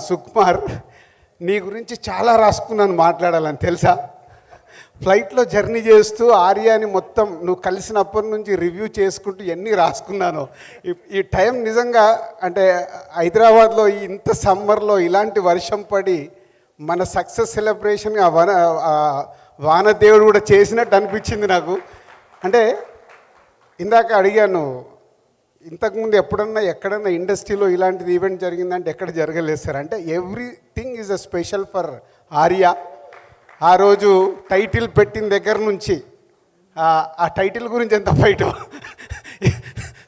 సుకుమార్, నీ గురించి చాలా రాసుకున్నాను మాట్లాడాలని తెలుసా. ఫ్లైట్లో జర్నీ చేస్తూ ఆర్యాని మొత్తం నువ్వు కలిసినప్పటి నుంచి రివ్యూ చేసుకుంటూ ఎన్ని రాసుకున్నాను. ఈ టైం నిజంగా అంటే హైదరాబాద్లో ఇంత సమ్మర్లో ఇలాంటి వర్షం పడి మన సక్సెస్ సెలబ్రేషన్ వానదేవుడు కూడా చేసినట్టు అనిపించింది నాకు. అంటే ఇందాక అడిగాను, ఇంతకుముందు ఎప్పుడన్నా ఎక్కడన్నా ఇండస్ట్రీలో ఇలాంటిది ఈవెంట్ జరిగిందంటే ఎక్కడ జరగలేదు సార్. అంటే everything is a special for Arya. ఆ రోజు టైటిల్ పెట్టిన దగ్గర నుంచి ఆ టైటిల్ గురించి ఎంత ఫైట్,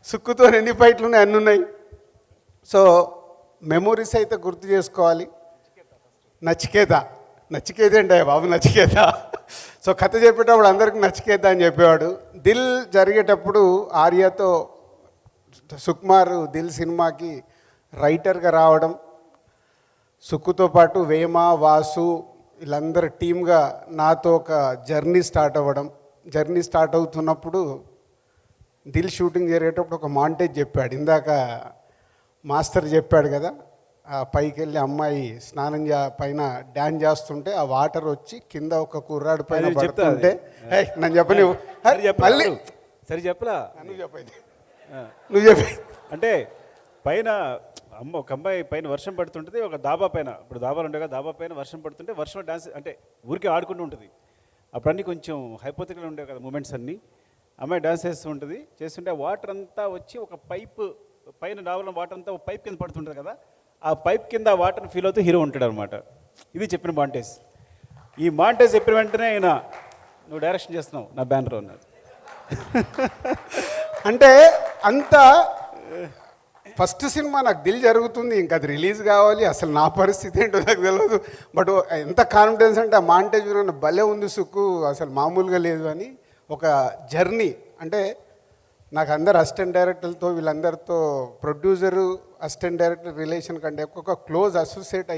సుక్కుతో ఎన్ని ఫైట్లు ఉన్నాయి, అన్నీ ఉన్నాయి. సో మెమొరీస్ అయితే గుర్తు చేసుకోవాలి. నచికేత అంటే బాబు నచికేత. సో కథ చెప్పేటప్పుడు అందరికీ నచికేత అని చెప్పేవాడు. దిల్ జరిగేటప్పుడు ఆర్యతో సుకుమార్ దిల్ సినిమాకి రైటర్గా రావడం, సుక్కుతో పాటు వేమ, వాసు వీళ్ళందరూ టీమ్గా నాతో ఒక జర్నీ స్టార్ట్ అవుతున్నప్పుడు దిల్ షూటింగ్ జరిగేటప్పుడు ఒక మాంటేజ్ చెప్పాడు. ఇందాక మాస్టర్ చెప్పాడు కదా, పైకి వెళ్ళి అమ్మాయి స్నానం పైన డ్యాన్స్ చేస్తుంటే ఆ వాటర్ వచ్చి కింద ఒక కుర్రాడు పైన పడుతుంటే నన్ను చెప్పని మళ్ళీ సరే చెప్పలా నువ్వు చెప్పి అంటే పైన ఒక అమ్మాయి పైన వర్షం పడుతుంటుంది, ఒక దాబా పైన, ఇప్పుడు దాబాలు ఉంటాయి కదా, దాబా పైన వర్షం పడుతుంటే వర్షం డాన్స్ అంటే ఊరికే ఆడుకుంటూ ఉంటుంది. అప్పుడు అన్నీ కొంచెం హైపోథెటికల్ ఉండేవి కదా మూమెంట్స్ అన్నీ. అమ్మాయి డాన్స్ చేస్తూ ఉంటుంది, చేస్తుంటే వాటర్ అంతా వచ్చి ఒక పైప్ పైన డాబాలో వాటర్ అంతా ఒక పైప్ కింద పడుతుంటుంది కదా, ఆ పైప్ కింద వాటర్ని ఫీల్ అవుతూ హీరో ఉంటాడు అనమాట. ఇది చెప్పిన మాంటేజ్. ఈ మాంటేజ్ చెప్పిన వెంటనే ఆయన నువ్వు డైరెక్షన్ చేస్తున్నావు నా బ్యానర్ అన్నాడు. అంటే అంత ఫస్ట్ సినిమా నాకు దిల్ జరుగుతుంది, ఇంకా అది రిలీజ్ కావాలి, అసలు నా పరిస్థితి ఏంటో నాకు తెలియదు. బట్ ఎంత కాన్ఫిడెన్స్ అంటే ఆ మాంటేజ్ భలే ఉంది సుక్కు, అసలు మామూలుగా లేదు అని. ఒక జర్నీ అంటే నాకు అందరు అసిస్టెంట్ డైరెక్టర్లతో వీళ్ళందరితో ప్రొడ్యూసరు అసిస్టెంట్ డైరెక్టర్ రిలేషన్ కంటే ఒక క్లోజ్ అసోసియేట్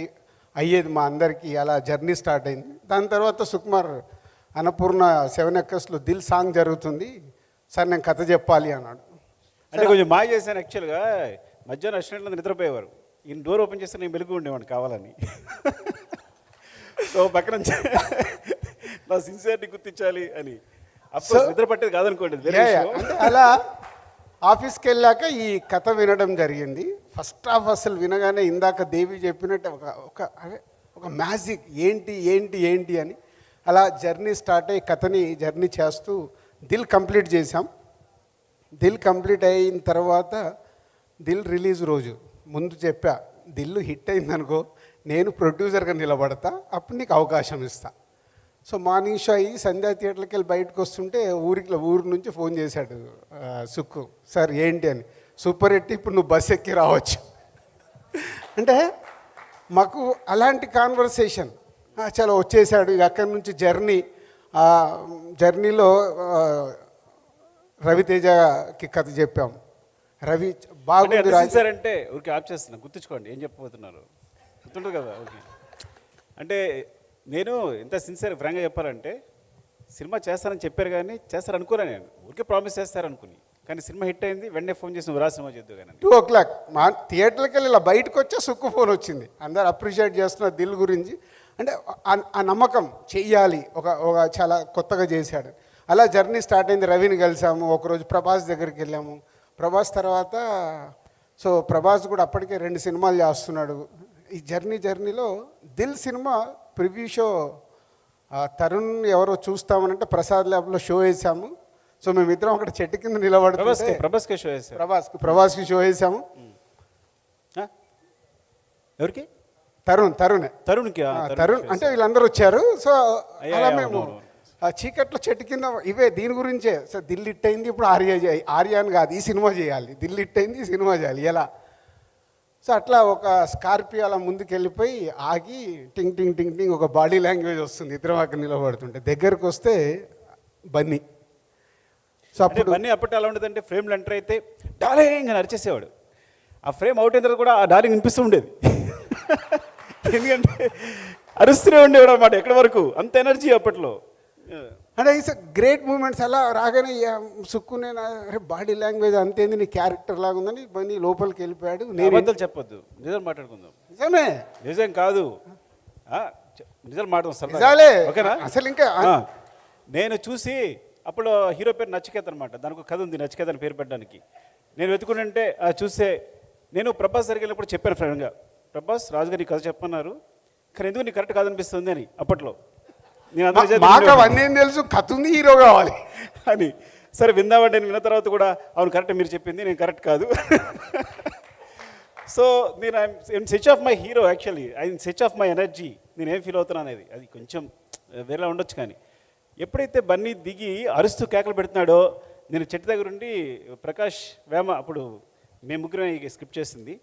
అయ్యేది మా అందరికీ. అలా జర్నీ స్టార్ట్ అయింది. దాని తర్వాత సుకుమార్ అన్నపూర్ణ 7 ఎకర్స్లో దిల్ సాంగ్ జరుగుతుంది సార్, నేను కథ చెప్పాలి అన్నాడు. అంటే కొంచెం మాయ చేశాను యాక్చువల్గా. మధ్యాహ్నం రెస్టారెంట్లో నిద్రపోయేవారు, ఈయన డోర్ ఓపెన్ చేస్తే నేను మెలుగు ఉండేవాడిని కావాలని. సో పక్కన నా సిన్సియారిటీ గుర్తించాలి అని. అప్పుడు నిద్ర పట్టేది కాదనుకోండి. అలా ఆఫీస్కి వెళ్ళాక ఈ కథ వినడం జరిగింది. ఫస్ట్ హాఫ్ అసలు వినగానే ఇందాక దేవి చెప్పినట్టు ఒక మ్యాజిక్ ఏంటి అని అలా జర్నీ స్టార్ట్ అయ్యి కథని జర్నీ చేస్తూ దిల్ కంప్లీట్ చేశాం. దిల్ కంప్లీట్ అయిన తర్వాత దిల్ రిలీజ్ రోజు ముందు చెప్పా, దిల్ హిట్ అయిందనుకో నేను ప్రొడ్యూసర్గా నిలబడతా, అప్పుడు నీకు అవకాశం ఇస్తా. సో మార్నింగ్ షో అయ్యి సంధ్యా థియేటర్కి వెళ్ళి బయటకు వస్తుంటే ఊరి నుంచి ఫోన్ చేశాడు సుక్కు, సార్ ఏంటి అని. సూపర్ హిట్, ఇప్పుడు నువ్వు బస్ ఎక్కి రావచ్చు. అంటే మాకు అలాంటి కాన్వర్సేషన్ చాలా వచ్చేసాడు. ఇక అక్కడి నుంచి జర్నీలో రవితేజకి కథ చెప్పాం. రవి బాగుంది సార్ అంటే ఊరికి ఆప్ చేస్తున్నా, గుర్తుంచుకోండి ఏం చెప్పబోతున్నారు, గుర్తుంటుంది కదా. ఓకే, అంటే నేను ఎంత సిన్సియర్ ఫ్రాంక్గా చెప్పాలంటే సినిమా చేస్తానని చెప్పారు కానీ చేస్తారనుకోలే, నేను ఊరికే ప్రామిస్ చేస్తారనుకుని. కానీ సినిమా హిట్ అయింది, వెంటనే ఫోన్ చేసి నువ్వు సినిమా చేద్దు కానీ 2 మా థియేటర్కి వెళ్ళి ఇలా బయటకు వచ్చే సుక్కు ఫోన్ వచ్చింది. అందరు అప్రిషియేట్ చేస్తున్నారు దిల్ గురించి. అంటే ఆ నమ్మకం చెయ్యాలి, ఒక చాలా కొత్తగా చేశాడు. అలా జర్నీ స్టార్ట్ అయింది. రవిని కలిసాము, ఒకరోజు ప్రభాస్ దగ్గరికి వెళ్ళాము. ప్రభాస్ తర్వాత ప్రభాస్ కూడా అప్పటికే 2 సినిమాలు చేస్తున్నాడు. ఈ జర్నీలో దిల్ సినిమా ప్రివ్యూ షో తరుణ్ ఎవరో చూస్తామనంటే ప్రసాద్ ల్యాబ్లో షో వేసాము. సో మేమిద్దరం అక్కడ చెట్టు కింద నిలబడుతుంటే ప్రభాస్కి షో వేసాము. ఎవరికి? తరుణ్ అంటే వీళ్ళందరూ వచ్చారు. సో అలా మేము చీకట్లో చెట్టు కింద దీని గురించే. సో దిల్ హిట్ అయింది, ఇప్పుడు ఆర్యాని కాదు ఈ సినిమా చేయాలి, దిల్ హిట్ అయింది ఈ సినిమా చేయాలి ఎలా. సో అట్లా ఒక స్కార్పియో అలా ముందుకు వెళ్ళిపోయి ఆగి టింగ్ టింగ్ టింగ్ టింగ్ ఒక బాడీ లాంగ్వేజ్ వస్తుంది. ఇద్దరం అక్కడ నిలబడుతుంటే దగ్గరకు వస్తే బన్నీ. సో అప్పుడు బన్నీ అప్పటి అలా ఉండదంటే ఫ్రేమ్లో ఎంటర్ అయితే డార్లింగ్ అని అరిచేసేవాడు. ఆ ఫ్రేమ్ అవుట్ అయిన తర్వాత కూడా ఆ డార్లింగ్ వినిపిస్తూ ఉండేది. ఎందుకంటే అరుస్తూనే ఉండేవాడు అనమాట ఎక్కడి వరకు, అంత ఎనర్జీ అప్పట్లో. అంటే ఇట్స్ గ్రేట్ మూమెంట్స్. అలా రాగానే సుక్కు నేను అరే బాడీ లాంగ్వేజ్ అంతేంది నీ క్యారెక్టర్ లాగా ఉందని బన్నీ లోపలికి వెళ్ళిపోయాడు. నేను అబద్ధాలు చెప్పొద్దు, నిజాలు మాట్లాడుకుందాం. నిజమే, నిజం కాదు, నిజాలు మాట్లాడుతాం నిజాలే. ఓకేనా? అసలు ఇంకా నేను చూసి అప్పుడు హీరో పేరు నచికేత అనమాట, దానికి ఒక కథ ఉంది నచికేత అని పేరు పెట్టడానికి. నేను వెతుకుంటే చూస్తే నేను ప్రభాస్ దగ్గరికి వెళ్ళినప్పుడు చెప్పాను ఫ్రెండ్గా, ప్రభాస్ రాజుగారి కథ చెప్పన్నారు కానీ ఎందుకు నీకు కరెక్ట్ కాదనిపిస్తుంది అని. అప్పట్లో నేను మాకు అవన్నీ ఏం తెలుసు, కథ ఉంది హీరో కావాలి అని. సరే విందామంటే నేను విన్న తర్వాత కూడా అవును కరెక్ట్ మీరు చెప్పింది, నేను కరెక్ట్ కాదు. సో నేను I'm switch off my hero, actually I'm switch off my energy. నేను ఏం ఫీల్ అవుతున్నా అనేది అది కొంచెం వేరేలా ఉండొచ్చు. కానీ ఎప్పుడైతే బన్నీ దిగి అరుస్తూ కేకలు పెడుతున్నాడో, నేను చెట్టు దగ్గర ఉండి ప్రకాష్ వేమ, అప్పుడు మేము ముగ్గురం స్క్రిప్ట్ చేసింది.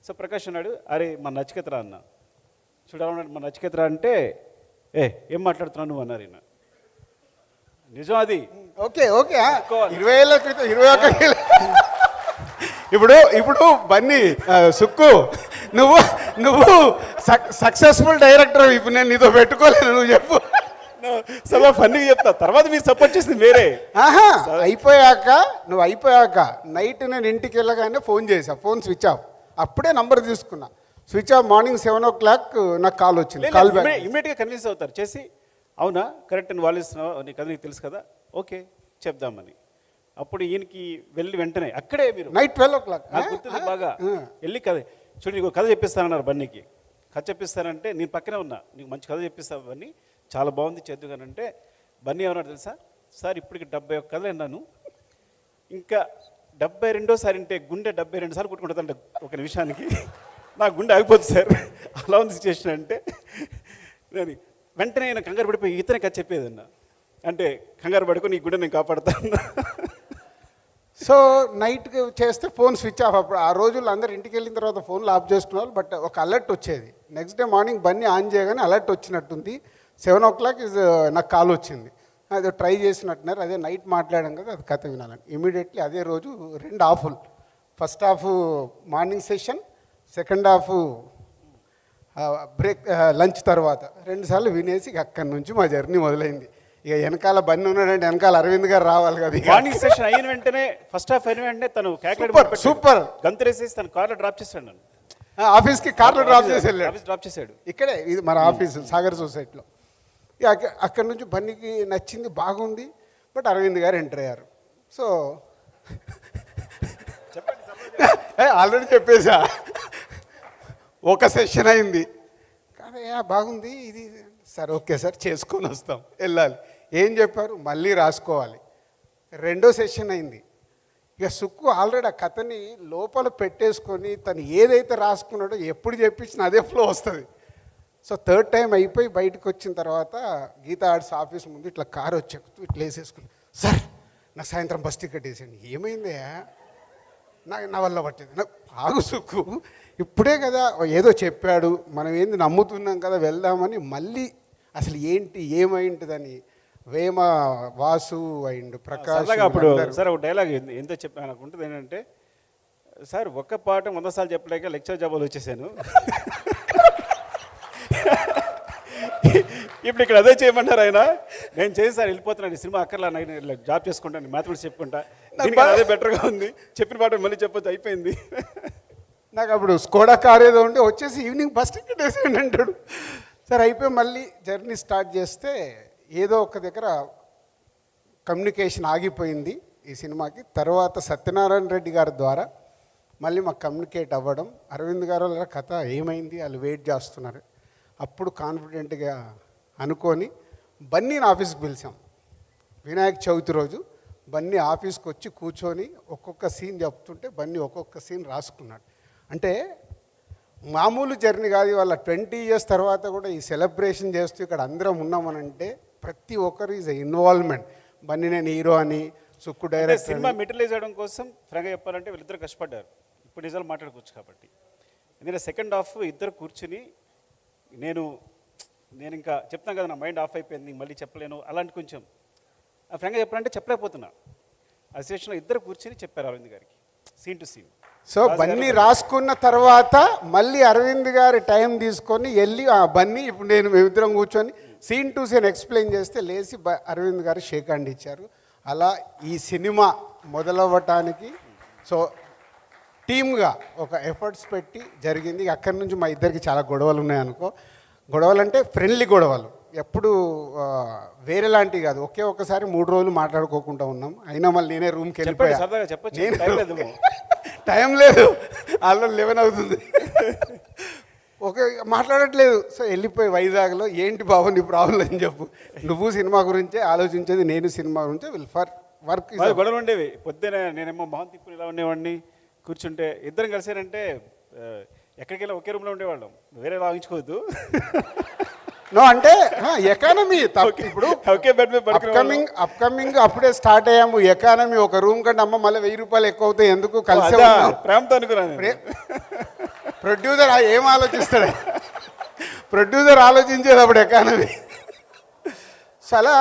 సో ప్రకాష్ అన్నాడు, అరే మా నచికేతరా అన్న, చూడాలన్నాడు మా నచికేతరా అంటే ఏం మాట్లాడుతున్నావు నువ్వు అన్నారు ఈయన. నిజం అది. ఓకే ఓకే 20 ఏళ్ళ క్రితం 21 ఇప్పుడు ఇప్పుడు బన్నీ సుక్కు నువ్వు నువ్వు సక్సెస్ఫుల్ డైరెక్టర్. ఇప్పుడు నేను నీతో పెట్టుకోలేను, నువ్వు చెప్పు. సభ ఫన్నీగా చెప్తా, తర్వాత మీరు సపోర్ట్ చేసింది వేరే. నువ్వు అయిపోయాక నైట్ నేను ఇంటికి వెళ్ళగానే ఫోన్ చేసా, ఫోన్ స్విచ్ ఆఫ్. అప్పుడే నంబర్ తీసుకున్నా, స్విచ్ ఆఫ్. మార్నింగ్ 7 o'clock నాకు కాల్ వచ్చింది. కాల్ బ్యాక్ ఇమీడియట్గా కన్విన్స్ అవుతారు చేసి, అవునా కరెక్ట్ అని వాళ్ళు ఇస్తున్నావు నీకు కదా, నీకు తెలుసు కదా, ఓకే చెప్దామని. అప్పుడు ఈయనకి వెళ్ళి వెంటనే అక్కడే మీరు నైట్ 12 o'clock నాకు గుర్తుంది బాగా, వెళ్ళి కథ చూడు నీకు కథ చెప్పిస్తానన్నారు బన్నీకి. కథ చెప్పిస్తానంటే నేను పక్కనే ఉన్నా, నీకు మంచి కథ చెప్పిస్తావు బన్నీ, చాలా బాగుంది చేద్దుగానంటే బన్నీ ఏమన్నాడు తెలుసా, సార్ ఇప్పటికి 71 కథలు విన్నాను, ఇంకా 72సారి అంటే గుండె 72 సార్లు కొట్టుకుంటుందంట ఒక నిమిషానికి, నా గుండె ఆగిపోతుంది సార్, అలా ఉంది సిచ్యువేషన్ అంటే. నేను వెంటనే నేను కంగారు పడిపోయి ఇతనే కథ చెప్పేదన్నా అంటే, కంగారు పడుకొని ఈ గుండె నేను కాపాడుతాను. సో నైట్కి చేస్తే ఫోన్ స్విచ్ ఆఫ్. అప్పుడు ఆ రోజుల్లో అందరు ఇంటికి వెళ్ళిన తర్వాత ఫోన్లు ఆఫ్ చేసుకున్నారు. బట్ ఒక అలర్ట్ వచ్చేది. Next day morning Bunny on చేయగానే అలర్ట్ వచ్చినట్టుంది. 7 o'clock నాకు కాల్ వచ్చింది, అది ట్రై చేసినట్టున్నారు. అదే నైట్ మాట్లాడాం కదా, అది కథ వినాలని. ఇమీడియట్లీ అదే రోజు 2 హాఫ్లు, first half morning session, second half break lunch తర్వాత 2 సార్లు వినేసి అక్కడి నుంచి మా జర్నీ మొదలైంది. ఇక వెనకాల బన్నీ ఉన్నాడంటే వెనకాల అరవింద్ గారు రావాలి కదా. మార్నింగ్ సెషన్ అయిన వెంటనే ఫస్ట్ హాఫ్ అయిన వెంటనే తను సూపర్ గంతురేసేసి తన కార్లో డ్రాప్ చేశాడు నన్ను. ఆఫీస్కి కార్లో డ్రాప్ చేసి వెళ్ళాడు. డ్రాప్ చేశాడు ఇక్కడే, ఇది మన ఆఫీసు సాగర్ సొసైటీలో. అక్కడి నుంచి బన్నీకి నచ్చింది, బాగుంది. బట్ అరవింద్ గారు ఎంటర్ అయ్యారు. సో ఆల్రెడీ చెప్పేసా, ఒక సెషన్ అయింది కాదయ్యా బాగుంది ఇది, సార్ ఓకే సార్ చేసుకొని వస్తాం, వెళ్ళాలి. ఏం చెప్పారు, మళ్ళీ రాసుకోవాలి. 2వ సెషన్ అయింది. ఇక సుక్కు ఆల్రెడీ ఆ కథని లోపల పెట్టేసుకొని తను ఏదైతే రాసుకున్నాడో ఎప్పుడు చెప్పించినా అదే ఫ్లో వస్తుంది. సో 3rd టైం అయిపోయి బయటకు వచ్చిన తర్వాత గీతా ఆర్ట్స్ ఆఫీస్ ముందు ఇట్లా కారు వచ్చేస్తూ ఇట్లా వేసేసుకుని, సార్ నాకు సాయంత్రం బస్ టికెట్ వేసేయండి. ఏమైందే, నా వల్ల పట్టింది. నాకు ఆగు సుక్కు, ఇప్పుడే కదా ఏదో చెప్పాడు, మనం ఏంది నమ్ముతున్నాం కదా వెళ్దామని. మళ్ళీ అసలు ఏంటి ఏమైంటుందని వేమ, వాసు అండ్ ప్రకాష్. అప్పుడు సార్ ఒక డైలాగ్ ఎంత చెప్పాను నాకు ఉంటుంది ఏంటంటే, సార్ ఒక్క పాట 100 సార్లు చెప్పలేక లెక్చర్ జాబాలు వచ్చేసాను, ఇప్పుడు ఇక్కడ అదే చేయమంటారు ఆయన. నేను చేసి సార్ వెళ్ళిపోతున్నాను, సినిమా అక్కర్లా, నేను జాబ్ చేసుకుంటాను, మ్యాథమెటిక్స్ చెప్పుకుంటా, అదే బెటర్గా ఉంది, చెప్పిన పాట మళ్ళీ చెప్పొచ్చు, అయిపోయింది. నాకు అప్పుడు స్కోడా కార్ ఏదో ఉంటే వచ్చేసి ఈవినింగ్ బస్ టికెట్ వేసేయండి అంటాడు. సరే అయిపోయి మళ్ళీ జర్నీ స్టార్ట్ చేస్తే ఏదో ఒక దగ్గర కమ్యూనికేషన్ ఆగిపోయింది ఈ సినిమాకి. తర్వాత సత్యనారాయణ రెడ్డి గారి ద్వారా మళ్ళీ మాకు కమ్యూనికేట్ అవ్వడం, అరవింద్ గారు వాళ్ళ కథ ఏమైంది వాళ్ళు వెయిట్ చేస్తున్నారు. అప్పుడు కాన్ఫిడెంట్గా అనుకొని బన్నీని ఆఫీస్కి పిలిచాం. వినాయక చవితి రోజు బన్నీ ఆఫీస్కి వచ్చి కూర్చొని ఒక్కొక్క సీన్ చెప్తుంటే బన్నీ ఒక్కొక్క సీన్ రాసుకున్నాడు. అంటే మామూలు జర్నీ కాదు, వాళ్ళ 20 years తర్వాత కూడా ఈ సెలబ్రేషన్ చేస్తూ ఇక్కడ అందరం ఉన్నామనంటే ప్రతి ఒక్కరు ఈజ్ ఇన్వాల్వ్మెంట్. బన్నీ నేను హీరో అని, సుక్కు డైరెక్టర్. సినిమా మెటీరియలైజ్ చేయడం కోసం ఫ్రాంక్గా చెప్పాలంటే వీళ్ళిద్దరు కష్టపడ్డారు. ఇప్పుడు నిజాలు మాట్లాడుకోవచ్చు కాబట్టి. ఎందుకంటే సెకండ్ హాఫ్ ఇద్దరు కూర్చుని నేను ఇంకా చెప్తాను కదా, నా మైండ్ ఆఫ్ అయిపోయింది, మళ్ళీ చెప్పలేను, అలాంటి కొంచెం ఫ్రాంక్గా చెప్పాలంటే చెప్పలేకపోతున్నా. ఆ సిచ్యువేషన్లో ఇద్దరు కూర్చుని చెప్పారు అరవింద్ గారికి scene to scene. So Bunny రాసుకున్న తర్వాత మళ్ళీ అరవింద్ గారి టైం తీసుకొని వెళ్ళి బన్నీ ఇప్పుడు మేమిద్దరం కూర్చొని సీన్ టు సీన్ ఎక్స్ప్లెయిన్ చేస్తే లేచి అరవింద్ గారు షేక్ హ్యాండ్ ఇచ్చారు. అలా ఈ సినిమా మొదలవ్వటానికి సో టీమ్గా ఒక ఎఫర్ట్స్ పెట్టి జరిగింది. అక్కడి నుంచి మా ఇద్దరికి చాలా గొడవలు ఉన్నాయనుకో. గొడవలు అంటే ఫ్రెండ్లీ గొడవలు, ఎప్పుడు వేరేలాంటివి కాదు. ఒక్కసారి 3 రోజులు మాట్లాడుకోకుండా ఉన్నాం. అయినా మళ్ళీ నేనే రూమ్కి వెళ్ళిపోయా. సరదాగా చెప్పొచ్చు, నేను టైం లేదు. టైం లేదు, ఆల్రెడీ 11 అవుతుంది. మాట్లాడట్లేదు. సో వెళ్ళిపోయి వైజాగ్లో ఏంటి బాబు నీ ప్రాబ్లం అని చెప్పు. నువ్వు సినిమా గురించే ఆలోచించేది, నేను సినిమా గురించే ఫర్ వర్క్. గొడవలు ఉండేవి. పొద్దున నేనేమో మొహం తిప్పుని ఇలా ఉండేవాడిని, కూర్చుంటే ఇద్దరం కలిసారంటే ఎక్కడికి వెళ్ళి ఒకే రూమ్లో ఉండేవాళ్ళం. వేరే లాగించుకోవద్దు. నో అంటే ఎకానమీ ఇప్పుడు ఒకే బెడ్ మీద అప్కమింగ్ అప్పుడే స్టార్ట్ అయ్యాము. ఎకానమీ ఒక రూమ్ కంటే అమ్మ మళ్ళీ 1000 రూపాయలు ఎక్కువ అవుతాయి ఎందుకు కలిసి ప్రేమతో అనుకున్నాను. ప్రొడ్యూసర్ ఏం ఆలోచిస్తాడు? ప్రొడ్యూసర్ ఆలోచించేటప్పుడు ఎకానమీ. చాలా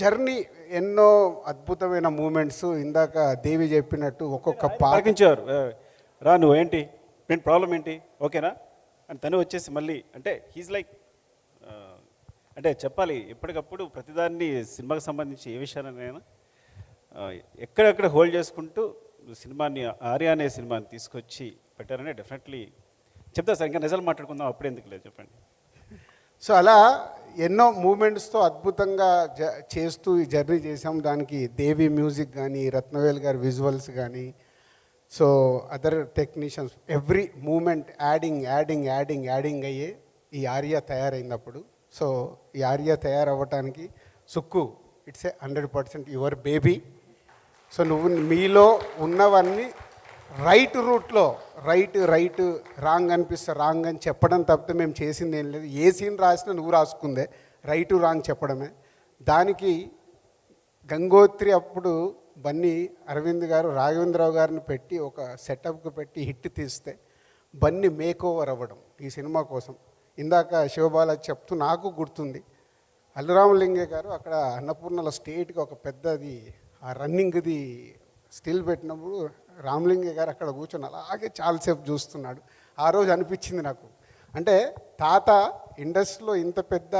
జర్నీ, ఎన్నో అద్భుతమైన మూమెంట్స్. ఇందాక దేవి చెప్పినట్టు ఒక్కొక్క పాటించేవారు. రా నువ్వు ఏంటి ప్రాబ్లం ఏంటి ఓకేనా అని తను వచ్చేసి మళ్ళీ అంటే హీజ్ లైక్ అంటే చెప్పాలి ఎప్పటికప్పుడు ప్రతిదాన్ని సినిమాకి సంబంధించి ఏ విషయాలైనా ఎక్కడెక్కడ హోల్డ్ చేసుకుంటూ సినిమాని ఆర్య అనే సినిమాని తీసుకొచ్చి పెట్టారని డెఫినెట్లీ చెప్తా సార్. ఇంకా నిజాలు మాట్లాడుకుందాం, అప్పుడు ఎందుకు లేదు చెప్పండి. సో అలా ఎన్నో మూమెంట్స్తో అద్భుతంగా చేస్తూ ఈ జర్నీ చేసాం. దానికి దేవి మ్యూజిక్ కానీ, రత్నవేల్ గారి విజువల్స్ కానీ, so other technicians, every moment adding అయ్యే ఈ ఆర్య తయారైనప్పుడు. సో ఈ ఆర్య తయారవ్వటానికి Sukku it's a 100% your baby. So నువ్వు మీలో ఉన్నవన్నీ రైట్ రూట్లో రైట్ రాంగ్ అనిపిస్తే రాంగ్ అని చెప్పడం తప్పితే మేము చేసింది ఏం లేదు. ఏ సీన్ రాసినా నువ్వు రాసుకుందే, రైట్ రాంగ్ చెప్పడమే. దానికి గంగోత్రి అప్పుడు బన్నీ అరవింద్ గారు రాఘవేంద్రరావు గారిని పెట్టి ఒక సెటప్కి పెట్టి హిట్ తీస్తే బన్నీ మేక్ ఓవర్ అవ్వడం ఈ సినిమా కోసం. ఇందాక శివబాలాజీ చెప్తూ నాకు గుర్తుంది, అల్లురామలింగే గారు అక్కడ అన్నపూర్ణలో స్టేట్కి ఒక పెద్దది ఆ రన్నింగ్ది స్టిల్ పెట్టినప్పుడు రామలింగే గారు అక్కడ కూర్చొని అలాగే చాలాసేపు చూస్తున్నాడు. ఆ రోజు అనిపించింది నాకు, అంటే తాత ఇండస్ట్రీలో ఇంత పెద్ద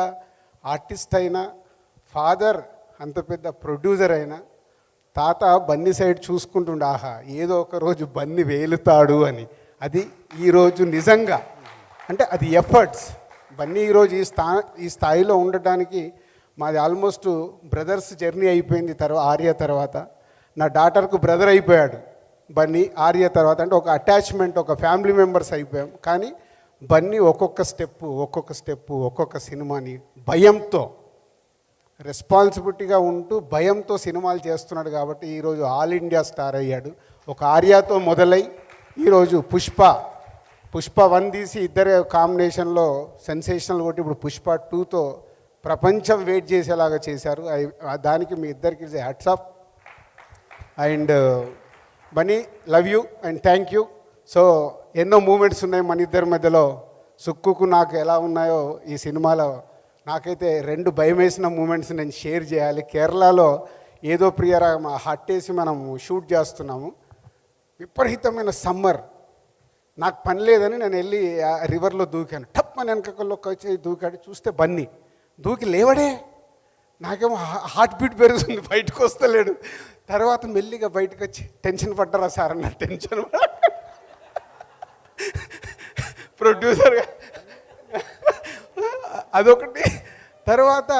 ఆర్టిస్ట్ అయినా, ఫాదర్ అంత పెద్ద ప్రొడ్యూసర్ అయినా, తాత బన్నీ సైడ్ చూసుకుంటుండే ఆహా ఏదో ఒక రోజు బన్నీ వేలుతాడు అని. అది ఈరోజు నిజంగా అంటే అది ఎఫర్ట్స్. బన్నీ ఈరోజు ఈ స్థాయిలో ఉండటానికి మాది ఆల్మోస్ట్ బ్రదర్స్ జర్నీ అయిపోయింది. ఆర్య తర్వాత నా డాటర్కు బ్రదర్ అయిపోయాడు బన్నీ. ఆర్య తర్వాత అంటే ఒక అటాచ్మెంట్, ఒక ఫ్యామిలీ మెంబర్స్ అయిపోయాం. కానీ బన్నీ ఒక్కొక్క ఒక్కొక్క సినిమాని భయంతో, రెస్పాన్సిబిలిటీగా ఉంటూ భయంతో సినిమాలు చేస్తున్నాడు. కాబట్టి ఈరోజు ఆల్ ఇండియా స్టార్ అయ్యాడు. ఒక ఆర్యాతో మొదలై ఈరోజు పుష్ప 1 తీసి ఇద్దరే కాంబినేషన్లో సెన్సేషనల్ కొట్టి ఇప్పుడు పుష్ప 2తో ప్రపంచం వెయిట్ చేసేలాగా చేశారు. దానికి మీ ఇద్దరికి hats off. And Bunny love you and thank you. So ఎన్నో మూమెంట్స్ ఉన్నాయి మన ఇద్దరి మధ్యలో. సుక్కుకు నాకు ఎలా ఉన్నాయో ఈ సినిమాలో నాకైతే 2 భయం వేసిన మూమెంట్స్ నేను షేర్ చేయాలి. కేరళలో ఏదో ప్రియరా హట్టేసి మనం షూట్ చేస్తున్నాము. విపరీతమైన సమ్మర్, నాకు పని లేదని నేను వెళ్ళి రివర్లో దూకాను. టప్ అని వెనకల్లోకి వచ్చి దూకాడు. చూస్తే బన్నీ దూకి లేవడే. నాకేమో హార్ట్ బీట్ పెరుగుతుంది, బయటకు వస్తలేడు. తర్వాత మెల్లిగా బయటకు వచ్చి టెన్షన్ పడ్డారా సార్ అన్న. టెన్షన్ ప్రొడ్యూసర్గా అదొకటి. తర్వాత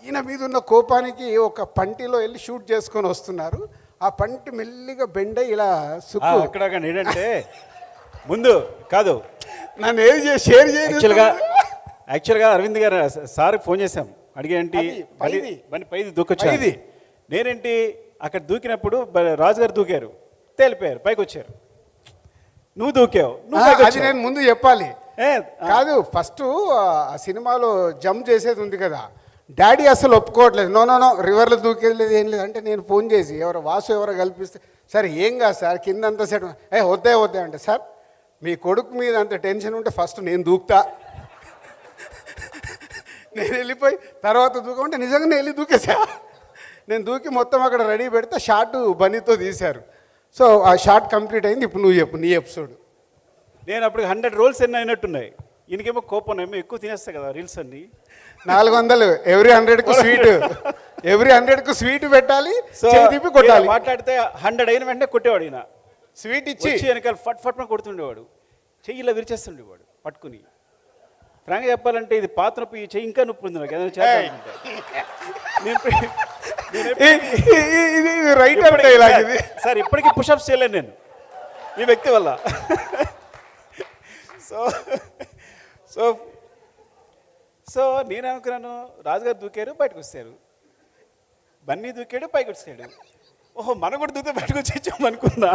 ఈయన మీద ఉన్న కోపానికి ఒక పంటిలో వెళ్ళి షూట్ చేసుకొని వస్తున్నారు. ఆ పంటి మెల్లిగా బెండ ఇలా సుక్కు అక్కడ ఏంటంటే ముందు కాదు నన్ను ఏది షేర్ చేయాలి. యాక్చువల్గా అరవింద్ గారు సార్కి ఫోన్ చేశాం, అడిగేంటి పైది దూకొచ్చాది. నేనేంటి అక్కడ దూకినప్పుడు రాజుగారు దూకారు, తేలిపోయారు, పైకి వచ్చారు. నువ్వు దూకావు, అది నేను ముందు చెప్పాలి కాదు. ఫస్ట్ ఆ సినిమాలో జంప్ చేసేది ఉంది కదా, డాడీ అసలు ఒప్పుకోవట్లేదు. నో రివర్లో దూకేది ఏం లేదు అంటే నేను ఫోన్ చేసి వాసు ఎవరో కల్పిస్తే సరే ఏం కాదు సార్ కిందంతా సెట్ వద్దే అంటే సార్ మీ కొడుకు మీద అంత టెన్షన్ ఉంటే ఫస్ట్ నేను దూకుతా, నేను వెళ్ళిపోయి తర్వాత దూకమంటే నిజంగా వెళ్ళి దూకేసా. నేను దూకి మొత్తం అక్కడ రెడీ పెడితే షార్ట్ బన్నీతో తీశారు. సో ఆ షార్ట్ కంప్లీట్ అయింది. ఇప్పుడు నువ్వు చెప్పు నీ ఎపిసోడ్. నేను అప్పుడు 100 రోల్స్ ఎన్ని అయినట్టున్నాయి. ఈయనకేమో కోపం ఏమో ఎక్కువ తినేస్తాయి కదా రీల్స్ అన్ని. 400 ఎవ్రీ 100కు స్వీట్, ఎవ్రీ 100కు స్వీట్ పెట్టాలి, సో చేయి తిప్పి కొట్టాలి. మాట్లాడితే 100 అయిన వెంటనే కొట్టేవాడు ఈయన. స్వీట్ ఇచ్చి వచ్చి వెనకాల ఫట్ ఫట్ కొడుతుండేవాడు, చెయ్యిలా విరిచేస్తుండేవాడు పట్టుకుని. ఫ్రాంక్గా చెప్పాలంటే ఇది పాత నొప్పి, ఈ చెయ్యి ఇంకా నొప్పి ఉంది నాకు ఏదైనా చేయాలంటే. ఇది రైట్ అంటే ఇలాంటిది సార్ ఇప్పటికీ పుషప్స్ చేయలేను నేను ఈ వ్యక్తి వల్ల. సో సో సో నేను అనుకున్నాను రాజుగారు దూకారు బయటకు వచ్చారు, బన్నీ దూకాడు పైకి వచ్చాడు, ఓహో మనం కూడా దూకే బయటకు వచ్చేసాం అనుకున్నా.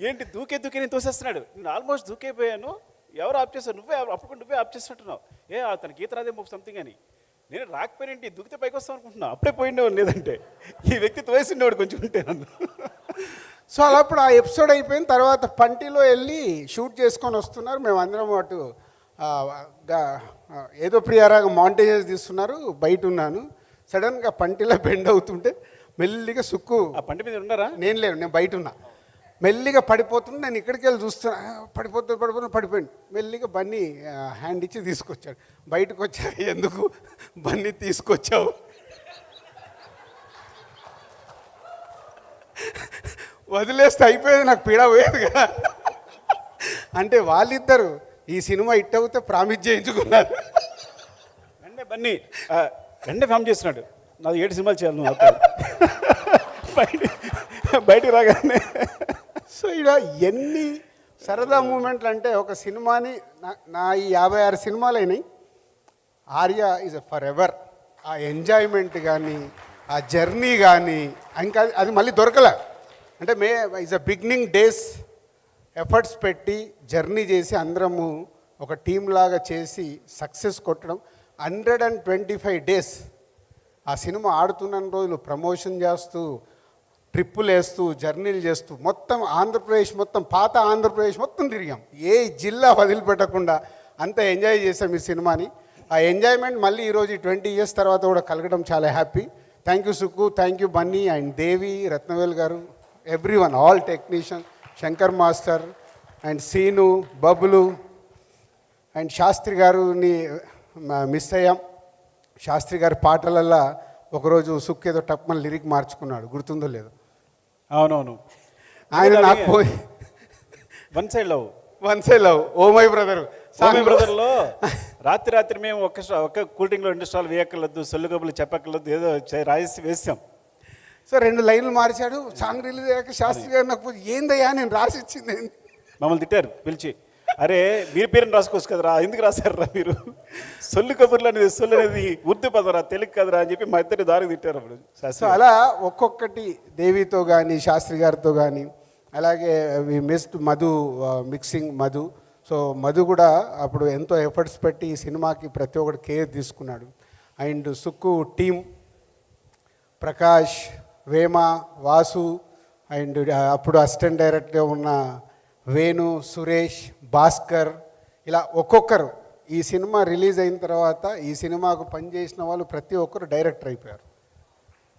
ఏంటి దూకే నేను తోసేస్తున్నాడు, నేను ఆల్మోస్ట్ దూకైపోయాను, ఎవరు ఆప్ చేస్తారు, నువ్వే ఆప్ చేస్తున్నట్టున్నావు, తనకి ఈత రాదే సంథింగ్ అని. నేను రాకపోయినంటే దూకితే పైకి వస్తాం అనుకుంటున్నా, అప్పుడే పోయిండేవాడు, లేదంటే ఈ వ్యక్తి తోసిండేవాడు కొంచెం ఉంటే నన్ను. సో అలా అప్పుడు ఆ ఎపిసోడ్ అయిపోయిన తర్వాత పంటిలో వెళ్ళి షూట్ చేసుకొని వస్తున్నారు, మేము అందరం అటు ఏదో ప్రియారాగా మాంటేజెస్ తీస్తున్నారు, బయట ఉన్నాను. సడన్గా పంటిలో బెండ్ అవుతుంటే మెల్లిగా సుక్కు, ఆ పంటి మీద ఉన్నారా? నేను లేను, నేను బయట ఉన్నా, మెల్లిగా పడిపోతుంది. నేను ఇక్కడికి వెళ్ళి చూస్తున్నా, పడిపోయింది. మెల్లిగా బన్నీ హ్యాండ్ ఇచ్చి తీసుకొచ్చాడు. బయటకు వచ్చాడు, ఎందుకు బన్నీ తీసుకొచ్చావు, వదిలేస్తే అయిపోయేది, నాకు పీడ పోయేది కదా. అంటే వాళ్ళిద్దరు ఈ సినిమా హిట్ అవుతే ప్రామిస్ చేయించుకున్నారు. వెంటనే బన్నీ వెంటనే ఫామ్ చేస్తున్నాడు, నాది 7 సినిమాలు చేయాలి నువ్వు బయటికి రాగానే. సో ఇలా ఎన్ని సరదా మూమెంట్లు అంటే ఒక సినిమాని నా ఈ 56 సినిమాలు అయినాయి, ఆర్య ఈజ్ ఫర్ ఎవర్. ఆ ఎంజాయ్మెంట్ కానీ ఆ జర్నీ కానీ ఇంకా అది మళ్ళీ దొరకలే. అంటే is a beginning days efforts పెట్టి జర్నీ చేసి అందరము ఒక టీం లాగా చేసి సక్సెస్ కొట్టడం. 125 డేస్ ఆ సినిమా ఆడుతున్న రోజులు ప్రమోషన్ చేస్తూ, ట్రిప్పులు వేస్తూ, జర్నీలు చేస్తూ, మొత్తం ఆంధ్రప్రదేశ్ మొత్తం, పాత ఆంధ్రప్రదేశ్ మొత్తం తిరిగాం, ఏ జిల్లా వదిలిపెట్టకుండా అంత ఎంజాయ్ చేసాం ఈ సినిమాని. ఆ ఎంజాయ్మెంట్ మళ్ళీ ఈరోజు 20 ఇయర్స్ తర్వాత కూడా కలగడం చాలా happy. Thank you Sukku, thank you Bunny and Devi, Rathnavel గారు, everyone, all technician, Shankar master and Seenu, Babulu and Sastry గారిని మిస్ అయ్యాం. శాస్త్రి గారి పాటలల్లో ఒకరోజు సుక్కు ఏదో టప్మని లిరిక్ మార్చుకున్నాడు, గుర్తుందో లేదో. అవునవును, ఆయన నాకు పోయి one side love oh my brother బ్రదర్లో రాత్రి మేము ఒక్క కూల్ డ్రింక్లో 2 స్టాల్ వేయక్కర్లేదు, సొల్లు కబులు చెప్పక్కర్లేదు, ఏదో రాసి వేసాం. సో 2 లైన్లు మార్చాడు, సాంగ్ రిలీజ్ అయ్యాక శాస్త్రి గారు నాకు ఏందయ్యా నేను రాసి ఇచ్చింది. మమ్మల్ని తిట్టారు పిలిచి, అరే మీరు పేరుని రాసుకోవచ్చు కదరా, ఎందుకు రాశారా మీరు, సొల్లు కబుర్లు అనేది సొల్లు అనేది ఉర్దూ పదరా, తెలుగు కదరా అని చెప్పి మా ఇద్దరు దారికి తిట్టారు అప్పుడు. సో అలా ఒక్కొక్కటి దేవితో కానీ శాస్త్రి గారితో కానీ, అలాగే we missed Madhu, mixing Madhu. So Madhu కూడా అప్పుడు ఎంతో ఎఫర్ట్స్ పెట్టి ఈ సినిమాకి ప్రతి ఒక్కటి కేర్ తీసుకున్నాడు. And Sukku team, Prakash, Vema, Vasu and అప్పుడు అసిస్టెంట్ డైరెక్టర్గా ఉన్న వేణు, సురేష్, భాస్కర్, ఇలా ఒక్కొక్కరు ఈ సినిమా రిలీజ్ అయిన తర్వాత ఈ సినిమాకు పనిచేసిన వాళ్ళు ప్రతి ఒక్కరు డైరెక్టర్ అయిపోయారు.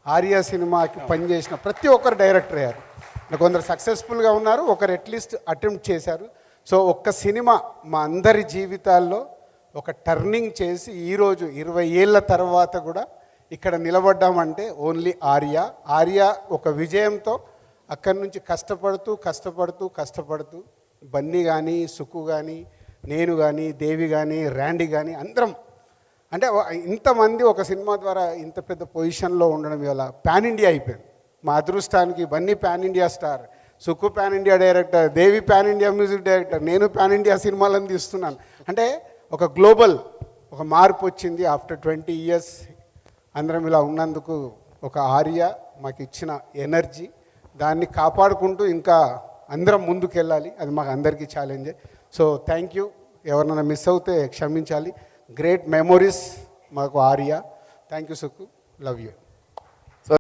ఆర్య సినిమాకి పనిచేసిన ప్రతి ఒక్కరు డైరెక్టర్ అయ్యారు. కొందరు సక్సెస్ఫుల్గా ఉన్నారు, ఒకరు అట్లీస్ట్ అటెంప్ట్ చేశారు. సో ఒక్క సినిమా మా అందరి జీవితాల్లో ఒక టర్నింగ్ చేసి ఈరోజు 20 ఏళ్ళ తర్వాత కూడా ఇక్కడ నిలబడ్డామంటే ఓన్లీ ఆర్య ఒక విజయంతో. అక్కడి నుంచి కష్టపడుతూ బన్నీ కానీ, సుక్కు కానీ, నేను కానీ, దేవి కానీ, ర్యాండీ కానీ అందరం, అంటే ఇంతమంది ఒక సినిమా ద్వారా ఇంత పెద్ద పొజిషన్లో ఉండడం ఇవాళ పాన్ ఇండియా అయిపోయింది. మా అదృష్టానికి Bunny pan India star, Sukku pan India director, Devi pan India music director, నేను పాన్ ఇండియా సినిమాలను తీస్తున్నాను. అంటే ఒక గ్లోబల్ ఒక మార్పు వచ్చింది ఆఫ్టర్ 20 ఇయర్స్. అందరం ఇలా ఉన్నందుకు ఒక ఆర్య మాకు ఇచ్చిన ఎనర్జీ, దాన్ని కాపాడుకుంటూ ఇంకా అందరం ముందుకెళ్ళాలి, అది మాకు అందరికీ ఛాలెంజే. సో థ్యాంక్ యూ, ఎవరినైనా మిస్ అవుతే క్షమించాలి. గ్రేట్ మెమొరీస్ మాకు Arya. Thank you Sukku, love you.